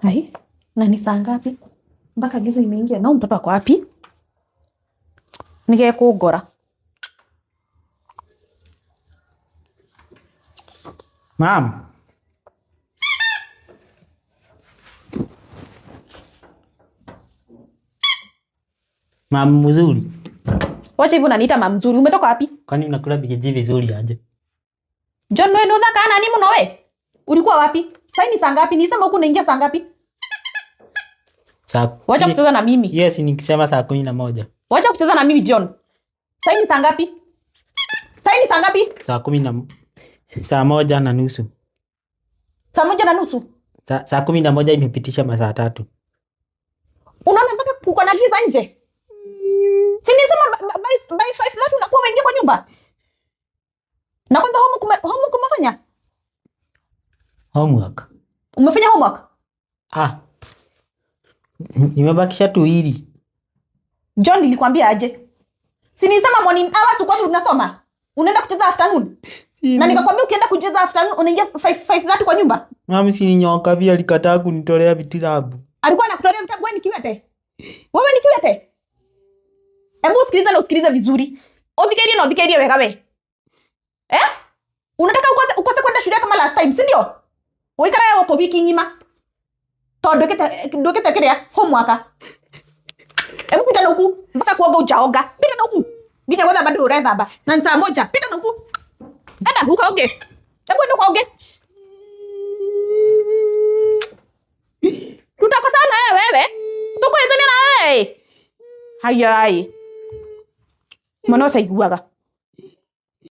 Hai, na ni saa ngapi? Mpaka giza imeingia. Na mtoto wako wapi? Ningekugora. Mom. Mama mzuri. Wacha hivyo unaniita mama mzuri. Umetoka wapi? Kwani unakula bigiji vizuri aje? John wewe ndo unataka nani mno wewe? Ulikuwa wapi? Sasa ni saa ngapi? Nisema huko unaingia saa ngapi? Wacha kucheza na mimi. Yes, nikisema saa 11. Wacha kucheza na mimi John. Sasa ni saa ngapi? Sasa ni saa ngapi? Saa 10 saa 1:30. Saa 1:30. Saa 11 imepitisha masaa 3. Unaona mpaka kuko na giza nje. Si nisema by 5:30 unakuwa umeingia kwa nyumba. Na kwanza homework umefanya? Homework. Umefanya homework? Nimebakisha tu hili. John nilikwambia aje? Si nilisema morning hours uko unasoma? Unaenda kucheza afternoon? Na nikakwambia ukienda kucheza afternoon unaingia 5:30 kwa nyumba? Mama si ni nyoka vile alikataa kunitolea vitabu. Alikuwa anakutolea vitabu wewe ni kiwete? Wewe ni kiwete? Hebu sikiliza na usikilize vizuri. Odhikerie wewe gawe. Unataka ukose kwenda shule kama last time, si ndio? Uikara yao kwa wiki nyima. To ndoketa kirea homework. Hebu pita na huku mpaka kuoga ujaoga. Pita na huku. Nginya wewe bado urethamba. Na saa 1 pita na huku. Enda huko oge. Hebu enda kwa oge. Tutakosana wewe. Tuko hizo na wewe. Hayai. Mwana saiguaga.